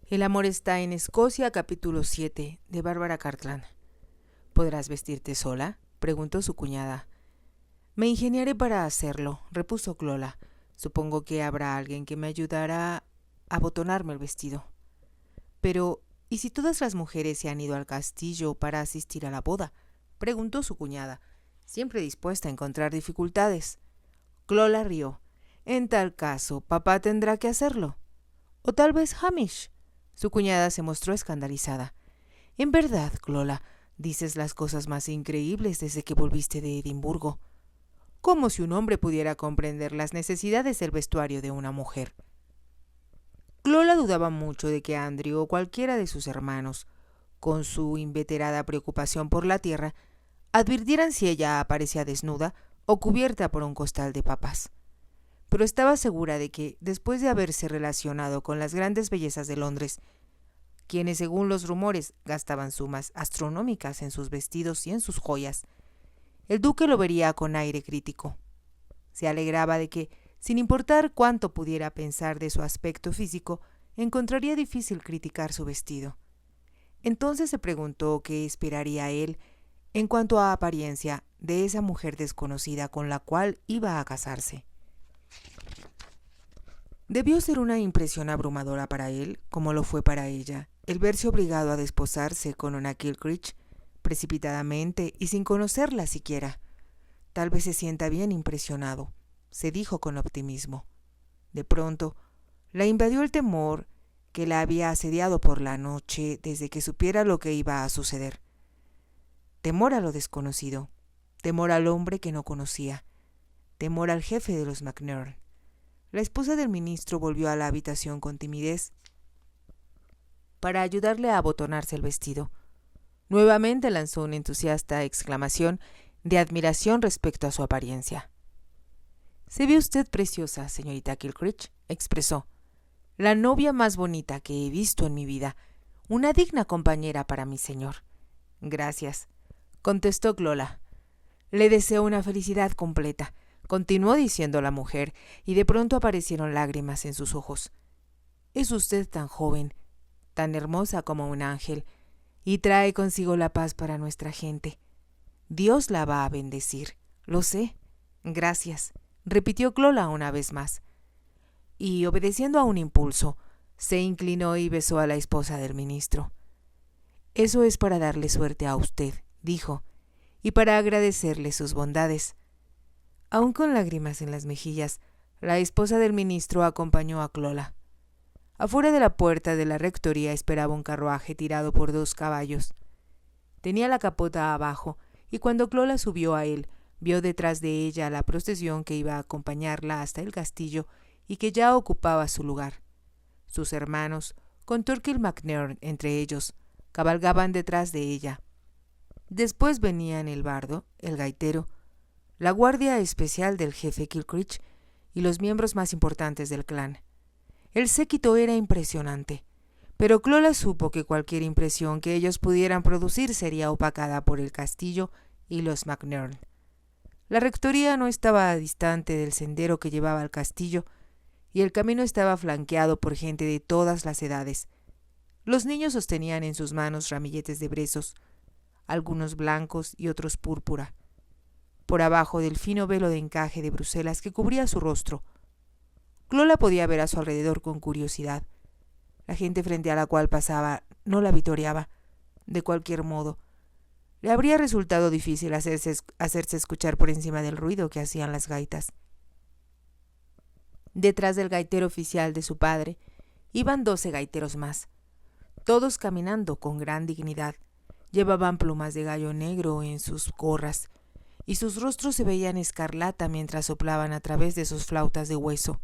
El amor está en Escocia, capítulo 7, de Bárbara Cartland. ¿Podrás vestirte sola?, preguntó su cuñada. Me ingeniaré para hacerlo, repuso Clola. Supongo que habrá alguien que me ayudará a abotonarme el vestido. Pero, ¿y si todas las mujeres se han ido al castillo para asistir a la boda?, preguntó su cuñada, siempre dispuesta a encontrar dificultades. Clola rió. En tal caso, papá tendrá que hacerlo. O tal vez Hamish. Su cuñada se mostró escandalizada. En verdad, Clola, dices las cosas más increíbles desde que volviste de Edimburgo. Como si un hombre pudiera comprender las necesidades del vestuario de una mujer. Clola dudaba mucho de que Andrew o cualquiera de sus hermanos, con su inveterada preocupación por la tierra, advirtieran si ella aparecía desnuda o cubierta por un costal de papas. Pero estaba segura de que, después de haberse relacionado con las grandes bellezas de Londres, quienes según los rumores gastaban sumas astronómicas en sus vestidos y en sus joyas, el duque lo vería con aire crítico. Se alegraba de que, sin importar cuánto pudiera pensar de su aspecto físico, encontraría difícil criticar su vestido. Entonces se preguntó qué esperaría él, en cuanto a apariencia, de esa mujer desconocida con la cual iba a casarse. Debió ser una impresión abrumadora para él, como lo fue para ella, el verse obligado a desposarse con una Kilcreech, precipitadamente y sin conocerla siquiera. Tal vez se sienta bien impresionado, se dijo con optimismo. De pronto, la invadió el temor que la había asediado por la noche desde que supiera lo que iba a suceder. Temor a lo desconocido, temor al hombre que no conocía, temor al jefe de los MacNairn. La esposa del ministro volvió a la habitación con timidez para ayudarle a abotonarse el vestido. Nuevamente lanzó una entusiasta exclamación de admiración respecto a su apariencia. «Se ve usted preciosa, señorita Kilcreech», expresó. «La novia más bonita que he visto en mi vida. Una digna compañera para mi señor». «Gracias», contestó Clola. «Le deseo una felicidad completa», continuó diciendo la mujer, y de pronto aparecieron lágrimas en sus ojos. «Es usted tan joven, tan hermosa como un ángel, y trae consigo la paz para nuestra gente. Dios la va a bendecir, lo sé». «Gracias», repitió Clola una vez más. Y, obedeciendo a un impulso, se inclinó y besó a la esposa del ministro. «Eso es para darle suerte a usted», dijo, «y para agradecerle sus bondades». Aún con lágrimas en las mejillas, la esposa del ministro acompañó a Clola. Afuera de la puerta de la rectoría esperaba un carruaje tirado por 2 caballos. Tenía la capota abajo, y cuando Clola subió a él, vio detrás de ella la procesión que iba a acompañarla hasta el castillo y que ya ocupaba su lugar. Sus hermanos, con Torquil MacNairn entre ellos, cabalgaban detrás de ella. Después venían el bardo, el gaitero, la guardia especial del jefe Kilcreech y los miembros más importantes del clan. El séquito era impresionante, pero Clola supo que cualquier impresión que ellos pudieran producir sería opacada por el castillo y los MacNairn. La rectoría no estaba distante del sendero que llevaba al castillo, y el camino estaba flanqueado por gente de todas las edades. Los niños sostenían en sus manos ramilletes de brezos, algunos blancos y otros púrpura, por abajo del fino velo de encaje de Bruselas que cubría su rostro. Clola podía ver a su alrededor con curiosidad. La gente frente a la cual pasaba no la vitoreaba. De cualquier modo, le habría resultado difícil hacerse escuchar por encima del ruido que hacían las gaitas. Detrás del gaitero oficial de su padre iban 12 gaiteros más, todos caminando con gran dignidad. Llevaban plumas de gallo negro en sus gorras, y sus rostros se veían escarlata mientras soplaban a través de sus flautas de hueso.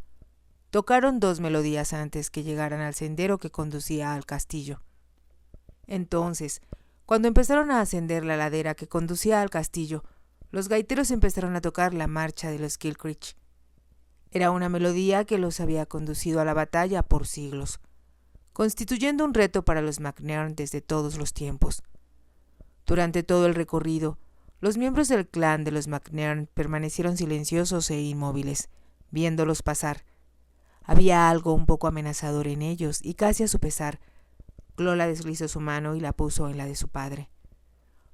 Tocaron 2 melodías antes que llegaran al sendero que conducía al castillo. Entonces, cuando empezaron a ascender la ladera que conducía al castillo, los gaiteros empezaron a tocar la marcha de los Kilcreech. Era una melodía que los había conducido a la batalla por siglos, constituyendo un reto para los MacNairn desde todos los tiempos. Durante todo el recorrido, los miembros del clan de los MacNairn permanecieron silenciosos e inmóviles, viéndolos pasar. Había algo un poco amenazador en ellos, y casi a su pesar, Clola deslizó su mano y la puso en la de su padre.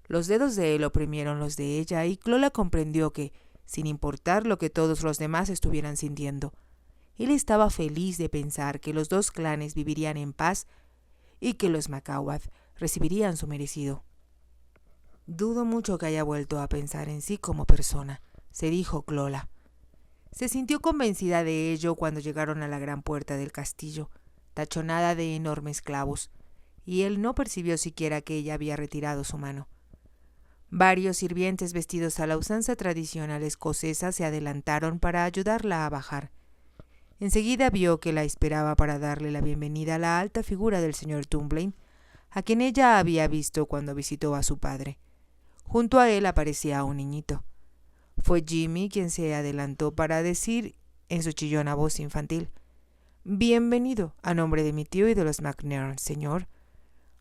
Los dedos de él oprimieron los de ella y Clola comprendió que, sin importar lo que todos los demás estuvieran sintiendo, él estaba feliz de pensar que los dos clanes vivirían en paz y que los McAwad recibirían su merecido. «Dudo mucho que haya vuelto a pensar en sí como persona», se dijo Clola. Se sintió convencida de ello cuando llegaron a la gran puerta del castillo, tachonada de enormes clavos, y él no percibió siquiera que ella había retirado su mano. Varios sirvientes vestidos a la usanza tradicional escocesa se adelantaron para ayudarla a bajar. Enseguida vio que la esperaba para darle la bienvenida a la alta figura del señor Dunblane, a quien ella había visto cuando visitó a su padre. Junto a él aparecía un niñito. Fue Jimmy quien se adelantó para decir en su chillona voz infantil: «Bienvenido, a nombre de mi tío y de los McNairn, señor».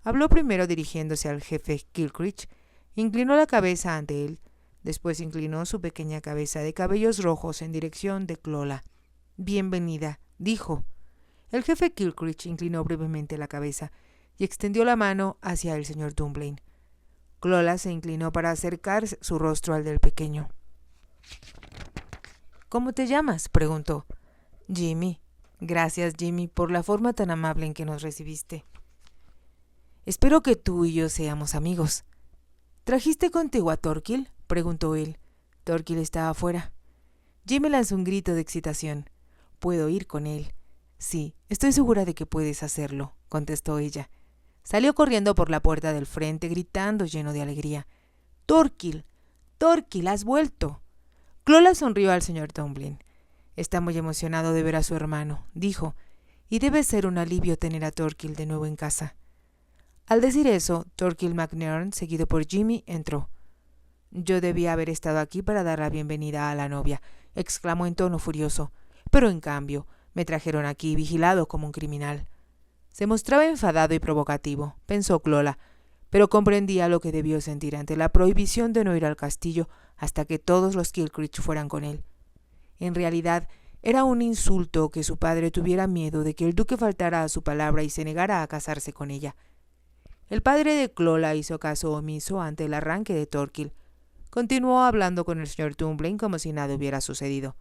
Habló primero dirigiéndose al jefe Kilcreech, inclinó la cabeza ante él, después inclinó su pequeña cabeza de cabellos rojos en dirección de Clola. «Bienvenida», dijo. El jefe Kilcreech inclinó brevemente la cabeza y extendió la mano hacia el señor Dunblane. Clola se inclinó para acercar su rostro al del pequeño. «¿Cómo te llamas?», preguntó. «Jimmy». «Gracias, Jimmy, por la forma tan amable en que nos recibiste. Espero que tú y yo seamos amigos». «¿Trajiste contigo a Thorkill?», preguntó él. «Thorkill está afuera». Jimmy lanzó un grito de excitación. «¿Puedo ir con él?». «Sí, estoy segura de que puedes hacerlo», contestó ella. Salió corriendo por la puerta del frente, gritando lleno de alegría: «¡Thorkill! ¡Thorkill, has vuelto!». Clola sonrió al señor Dunblane. «Está muy emocionado de ver a su hermano», dijo, «y debe ser un alivio tener a Thorkill de nuevo en casa». Al decir eso, Thorkill McNairn, seguido por Jimmy, entró. «Yo debía haber estado aquí para dar la bienvenida a la novia», exclamó en tono furioso, «pero en cambio me trajeron aquí vigilado como un criminal». Se mostraba enfadado y provocativo, pensó Clola, pero comprendía lo que debió sentir ante la prohibición de no ir al castillo hasta que todos los Kilcreech fueran con él. En realidad, era un insulto que su padre tuviera miedo de que el duque faltara a su palabra y se negara a casarse con ella. El padre de Clola hizo caso omiso ante el arranque de Thorkill. Continuó hablando con el señor Dunblane como si nada hubiera sucedido.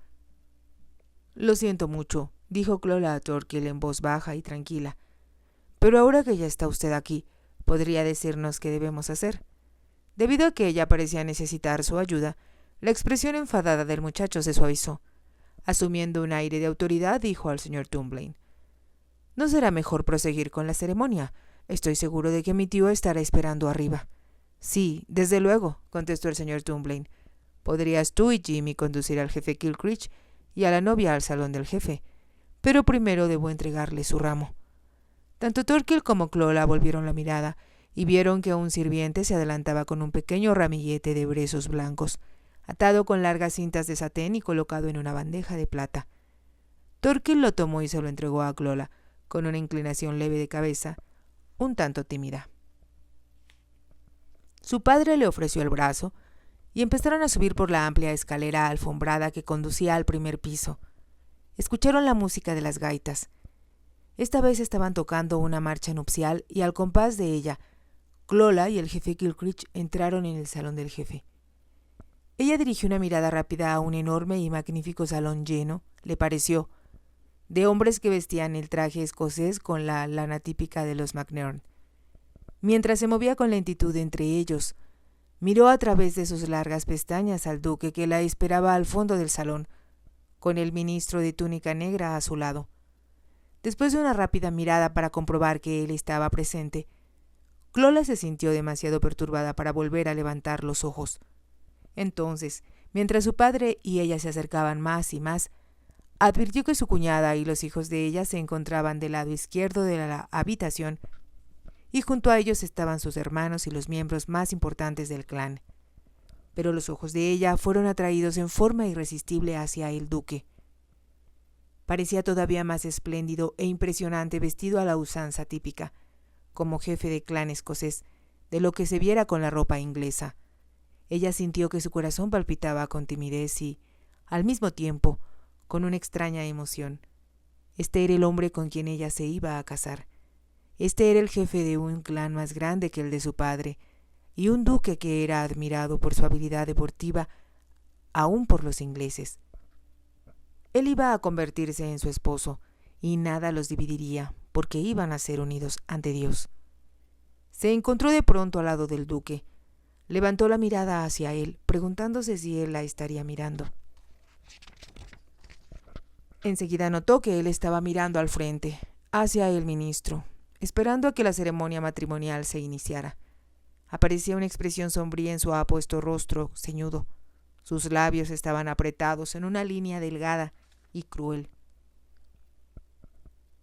«Lo siento mucho», dijo Clola a Thorkill en voz baja y tranquila, «pero ahora que ya está usted aquí, ¿podría decirnos qué debemos hacer?». Debido a que ella parecía necesitar su ayuda, la expresión enfadada del muchacho se suavizó. Asumiendo un aire de autoridad, dijo al señor Dunblane: «¿No será mejor proseguir con la ceremonia? Estoy seguro de que mi tío estará esperando arriba». «Sí, desde luego», contestó el señor Dunblane. «Podrías tú y Jimmy conducir al jefe Kilcreech y a la novia al salón del jefe, pero primero debo entregarle su ramo». Tanto Thorkill como Clola volvieron la mirada y vieron que un sirviente se adelantaba con un pequeño ramillete de brezos blancos, atado con largas cintas de satén y colocado en una bandeja de plata. Thorkill lo tomó y se lo entregó a Clola, con una inclinación leve de cabeza, un tanto tímida. Su padre le ofreció el brazo y empezaron a subir por la amplia escalera alfombrada que conducía al primer piso. Escucharon la música de las gaitas. Esta vez estaban tocando una marcha nupcial y al compás de ella, Clola y el jefe Kilcreech entraron en el salón del jefe. Ella dirigió una mirada rápida a un enorme y magnífico salón lleno, le pareció, de hombres que vestían el traje escocés con la lana típica de los McNairn. Mientras se movía con lentitud entre ellos, miró a través de sus largas pestañas al duque que la esperaba al fondo del salón, con el ministro de túnica negra a su lado. Después de una rápida mirada para comprobar que él estaba presente, Clola se sintió demasiado perturbada para volver a levantar los ojos. Entonces, mientras su padre y ella se acercaban más y más, advirtió que su cuñada y los hijos de ella se encontraban del lado izquierdo de la habitación y junto a ellos estaban sus hermanos y los miembros más importantes del clan. Pero los ojos de ella fueron atraídos en forma irresistible hacia el duque. Parecía todavía más espléndido e impresionante vestido a la usanza típica, como jefe de clan escocés, de lo que se viera con la ropa inglesa. Ella sintió que su corazón palpitaba con timidez y, al mismo tiempo, con una extraña emoción. Este era el hombre con quien ella se iba a casar. Este era el jefe de un clan más grande que el de su padre, y un duque que era admirado por su habilidad deportiva, aún por los ingleses. Él iba a convertirse en su esposo, y nada los dividiría, porque iban a ser unidos ante Dios. Se encontró de pronto al lado del duque. Levantó la mirada hacia él, preguntándose si él la estaría mirando. Enseguida notó que él estaba mirando al frente, hacia el ministro, esperando a que la ceremonia matrimonial se iniciara. Aparecía una expresión sombría en su apuesto rostro ceñudo. Sus labios estaban apretados en una línea delgada y cruel.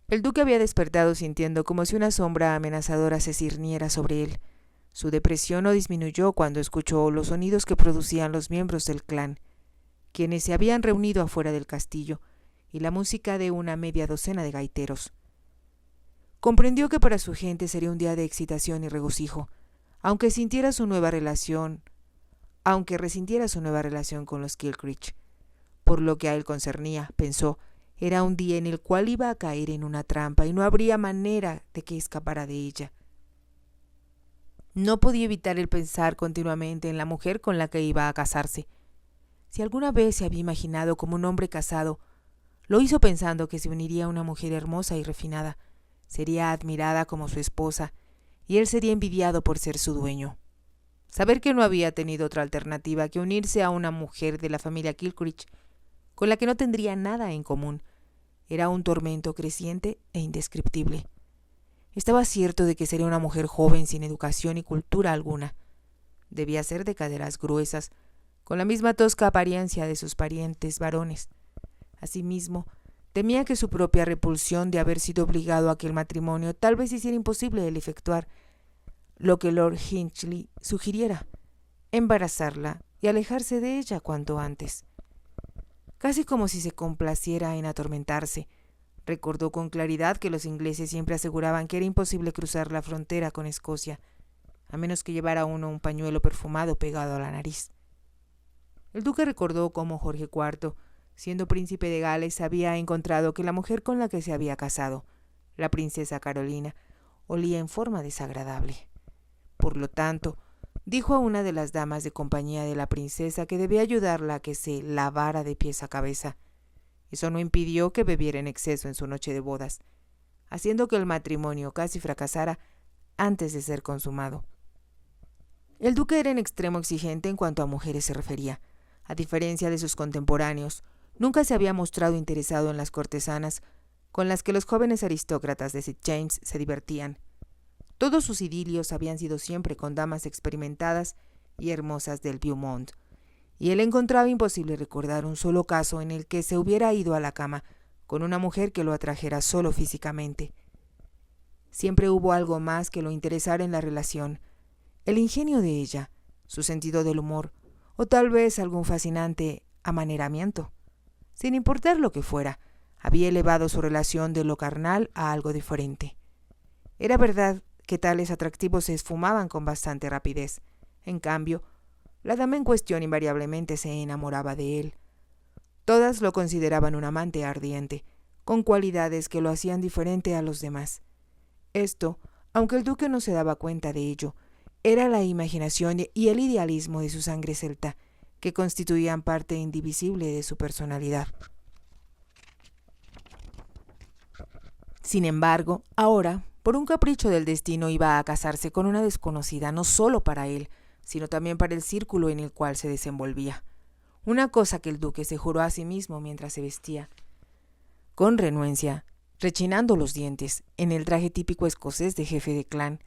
El duque había despertado sintiendo como si una sombra amenazadora se cirniera sobre él. Su depresión no disminuyó cuando escuchó los sonidos que producían los miembros del clan, quienes se habían reunido afuera del castillo, y la música de una media docena de gaiteros. Comprendió que para su gente sería un día de excitación y regocijo, aunque resintiera su nueva relación con los Kilcreech. Por lo que a él concernía, pensó, era un día en el cual iba a caer en una trampa y no habría manera de que escapara de ella. No podía evitar el pensar continuamente en la mujer con la que iba a casarse. Si alguna vez se había imaginado como un hombre casado, lo hizo pensando que se uniría a una mujer hermosa y refinada, sería admirada como su esposa, y él sería envidiado por ser su dueño. Saber que no había tenido otra alternativa que unirse a una mujer de la familia Kilcreech, con la que no tendría nada en común, era un tormento creciente e indescriptible. Estaba cierto de que sería una mujer joven sin educación y cultura alguna. Debía ser de caderas gruesas, con la misma tosca apariencia de sus parientes varones. Asimismo, temía que su propia repulsión de haber sido obligado a aquel matrimonio tal vez hiciera imposible el efectuar lo que Lord Hinchley sugiriera, embarazarla y alejarse de ella cuanto antes. Casi como si se complaciera en atormentarse, recordó con claridad que los ingleses siempre aseguraban que era imposible cruzar la frontera con Escocia, a menos que llevara uno un pañuelo perfumado pegado a la nariz. El duque recordó cómo Jorge IV, siendo príncipe de Gales, había encontrado que la mujer con la que se había casado, la princesa Carolina, olía en forma desagradable. Por lo tanto, dijo a una de las damas de compañía de la princesa que debía ayudarla a que se lavara de pies a cabeza. Eso no impidió que bebiera en exceso en su noche de bodas, haciendo que el matrimonio casi fracasara antes de ser consumado. El duque era en extremo exigente en cuanto a mujeres se refería. A diferencia de sus contemporáneos, nunca se había mostrado interesado en las cortesanas con las que los jóvenes aristócratas de St. James se divertían. Todos sus idilios habían sido siempre con damas experimentadas y hermosas del Beaumont, y él encontraba imposible recordar un solo caso en el que se hubiera ido a la cama con una mujer que lo atrajera solo físicamente. Siempre hubo algo más que lo interesara en la relación, el ingenio de ella, su sentido del humor, o tal vez algún fascinante amaneramiento. Sin importar lo que fuera, había elevado su relación de lo carnal a algo diferente. Era verdad que tales atractivos se esfumaban con bastante rapidez. En cambio, la dama en cuestión invariablemente se enamoraba de él. Todas lo consideraban un amante ardiente, con cualidades que lo hacían diferente a los demás. Esto, aunque el duque no se daba cuenta de ello, era la imaginación y el idealismo de su sangre celta, que constituían parte indivisible de su personalidad. Sin embargo, ahora, por un capricho del destino, iba a casarse con una desconocida no solo para él, sino también para el círculo en el cual se desenvolvía. Una cosa que el duque se juró a sí mismo mientras se vestía, con renuencia, rechinando los dientes, en el traje típico escocés de jefe de clan,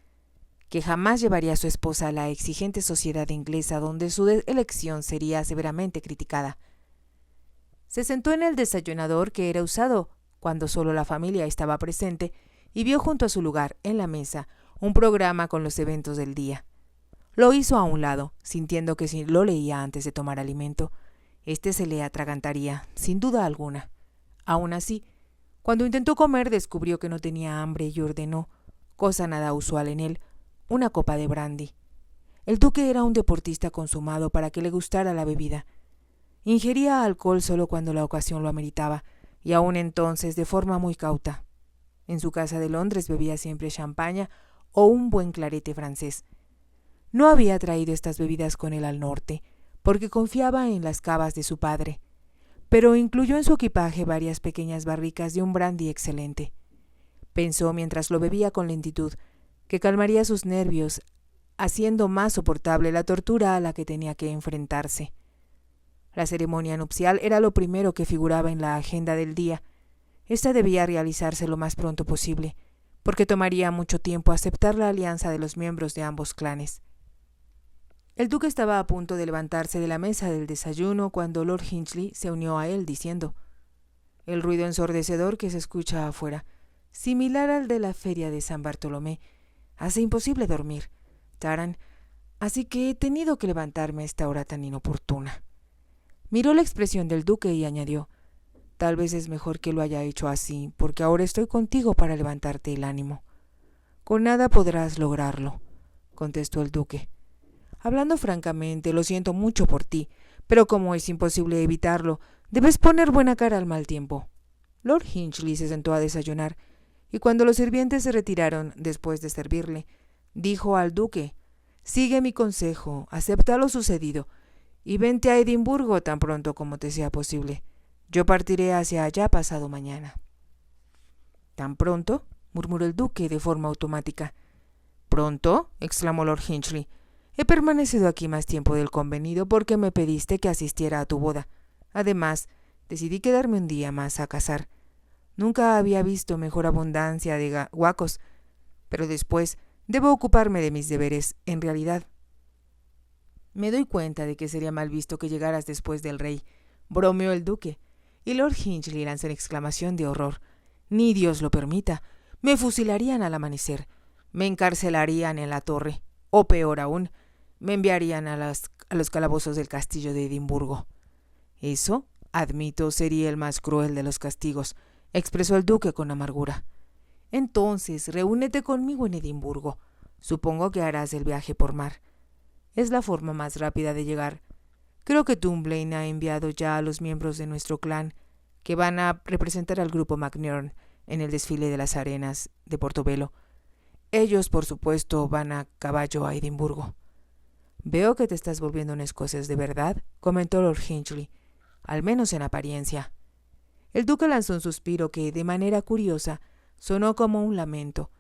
que jamás llevaría a su esposa a la exigente sociedad inglesa donde su elección sería severamente criticada. Se sentó en el desayunador que era usado cuando solo la familia estaba presente y vio junto a su lugar, en la mesa, un programa con los eventos del día. Lo hizo a un lado, sintiendo que si lo leía antes de tomar alimento, éste se le atragantaría, sin duda alguna. Aún así, cuando intentó comer descubrió que no tenía hambre y ordenó, cosa nada usual en él, una copa de brandy. El duque era un deportista consumado para que le gustara la bebida. Ingería alcohol solo cuando la ocasión lo ameritaba, y aún entonces de forma muy cauta. En su casa de Londres bebía siempre champaña o un buen clarete francés. No había traído estas bebidas con él al norte, porque confiaba en las cavas de su padre, pero incluyó en su equipaje varias pequeñas barricas de un brandy excelente. Pensó mientras lo bebía con lentitud que calmaría sus nervios, haciendo más soportable la tortura a la que tenía que enfrentarse. La ceremonia nupcial era lo primero que figuraba en la agenda del día. Esta debía realizarse lo más pronto posible, porque tomaría mucho tiempo aceptar la alianza de los miembros de ambos clanes. El duque estaba a punto de levantarse de la mesa del desayuno cuando Lord Hinchley se unió a él diciendo: «El ruido ensordecedor que se escucha afuera, similar al de la feria de San Bartolomé, hace imposible dormir, Taran, así que he tenido que levantarme a esta hora tan inoportuna». Miró la expresión del duque y añadió: «Tal vez es mejor que lo haya hecho así, porque ahora estoy contigo para levantarte el ánimo». «Con nada podrás lograrlo», contestó el duque. «Hablando francamente, lo siento mucho por ti, pero como es imposible evitarlo, debes poner buena cara al mal tiempo». Lord Hinchley se sentó a desayunar, y cuando los sirvientes se retiraron después de servirle, dijo al duque: «Sigue mi consejo, acepta lo sucedido, y vente a Edimburgo tan pronto como te sea posible. Yo partiré hacia allá pasado mañana». «¿Tan pronto?», murmuró el duque de forma automática. «¿Pronto?», exclamó Lord Hinchley. «He permanecido aquí más tiempo del convenido porque me pediste que asistiera a tu boda. Además, decidí quedarme un día más a cazar. Nunca había visto mejor abundancia de guacos, pero después debo ocuparme de mis deberes. En realidad, me doy cuenta de que sería mal visto que llegaras después del rey», bromeó el duque, y Lord Hinchley lanzó una exclamación de horror. «Ni Dios lo permita. Me fusilarían al amanecer, me encarcelarían en la torre, o peor aún, me enviarían a los calabozos del castillo de Edimburgo». «Eso, admito, sería el más cruel de los castigos», expresó el duque con amargura. «Entonces, reúnete conmigo en Edimburgo. Supongo que harás el viaje por mar. Es la forma más rápida de llegar. Creo que Dunblane ha enviado ya a los miembros de nuestro clan, que van a representar al grupo MacNairn en el desfile de las arenas de Portobelo. Ellos, por supuesto, van a caballo a Edimburgo». «Veo que te estás volviendo un escocés de verdad», comentó Lord Hinchley, «al menos en apariencia». El duque lanzó un suspiro que, de manera curiosa, sonó como un lamento,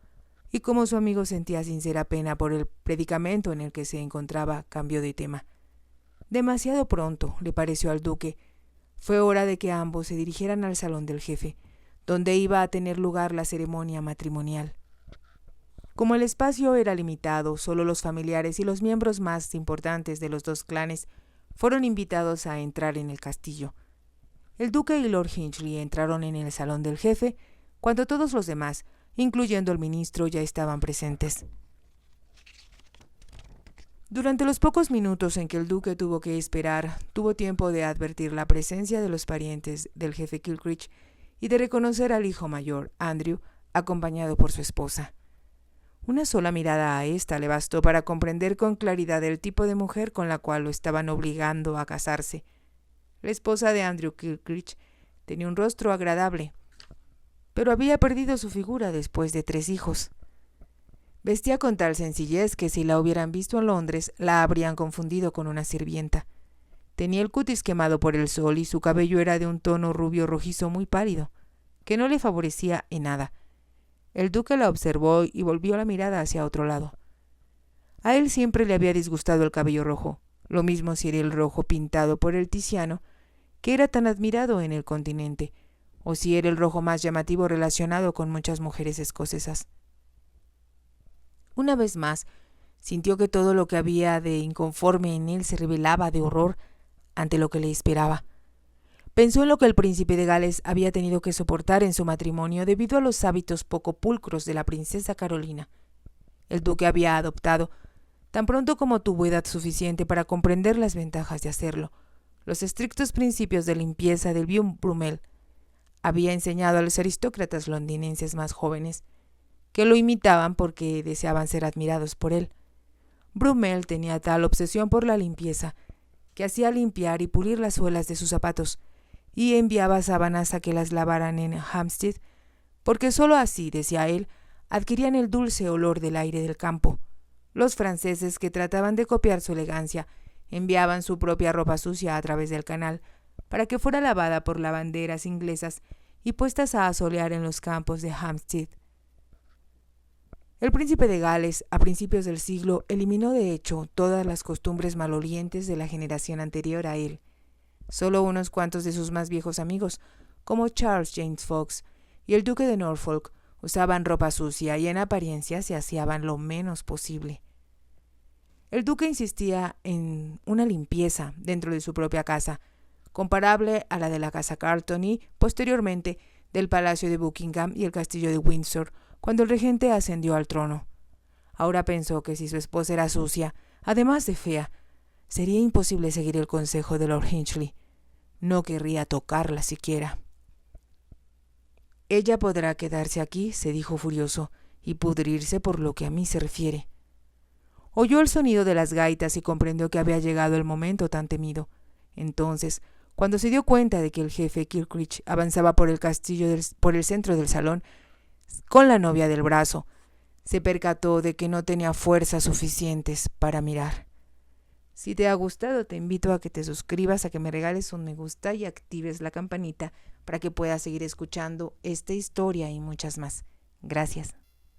y como su amigo sentía sincera pena por el predicamento en el que se encontraba, cambió de tema. Demasiado pronto, le pareció al duque. Fue hora de que ambos se dirigieran al salón del jefe, donde iba a tener lugar la ceremonia matrimonial. Como el espacio era limitado, solo los familiares y los miembros más importantes de los dos clanes fueron invitados a entrar en el castillo. El duque y Lord Hinchley entraron en el salón del jefe cuando todos los demás, incluyendo el ministro, ya estaban presentes. Durante los pocos minutos en que el duque tuvo que esperar, tuvo tiempo de advertir la presencia de los parientes del jefe Kilcreech y de reconocer al hijo mayor, Andrew, acompañado por su esposa. Una sola mirada a ésta le bastó para comprender con claridad el tipo de mujer con la cual lo estaban obligando a casarse. La esposa de Andrew Kilcreech tenía un rostro agradable, pero había perdido su figura después de 3 hijos. Vestía con tal sencillez que si la hubieran visto en Londres, la habrían confundido con una sirvienta. Tenía el cutis quemado por el sol y su cabello era de un tono rubio rojizo muy pálido, que no le favorecía en nada. El duque la observó y volvió la mirada hacia otro lado. A él siempre le había disgustado el cabello rojo, lo mismo si era el rojo pintado por el Tiziano, que era tan admirado en el continente, o si era el rojo más llamativo relacionado con muchas mujeres escocesas. Una vez más, sintió que todo lo que había de inconforme en él se revelaba de horror ante lo que le esperaba. Pensó en lo que el príncipe de Gales había tenido que soportar en su matrimonio debido a los hábitos poco pulcros de la princesa Carolina. El duque había adoptado, tan pronto como tuvo edad suficiente para comprender las ventajas de hacerlo, los estrictos principios de limpieza del bien Brummel. Había enseñado a los aristócratas londinenses más jóvenes, que lo imitaban porque deseaban ser admirados por él. Brummel tenía tal obsesión por la limpieza que hacía limpiar y pulir las suelas de sus zapatos y enviaba sábanas a que las lavaran en Hampstead porque sólo así, decía él, adquirían el dulce olor del aire del campo. Los franceses, que trataban de copiar su elegancia, enviaban su propia ropa sucia a través del canal para que fuera lavada por lavanderas inglesas y puestas a asolear en los campos de Hampstead. El príncipe de Gales, a principios del siglo, eliminó de hecho todas las costumbres malolientes de la generación anterior a él. Solo unos cuantos de sus más viejos amigos, como Charles James Fox y el duque de Norfolk, usaban ropa sucia y en apariencia se aseaban lo menos posible. El duque insistía en una limpieza dentro de su propia casa, comparable a la de la casa Carlton y, posteriormente, del Palacio de Buckingham y el Castillo de Windsor, cuando el regente ascendió al trono. Ahora pensó que si su esposa era sucia, además de fea, sería imposible seguir el consejo de Lord Hinchley. No querría tocarla siquiera. «Ella podrá quedarse aquí», se dijo furioso, «y pudrirse por lo que a mí se refiere». Oyó el sonido de las gaitas y comprendió que había llegado el momento tan temido. Entonces, cuando se dio cuenta de que el jefe Kilcreech avanzaba por el castillo por el centro del salón, con la novia del brazo, se percató de que no tenía fuerzas suficientes para mirar. Si te ha gustado, te invito a que te suscribas, a que me regales un me gusta y actives la campanita para que puedas seguir escuchando esta historia y muchas más. Gracias.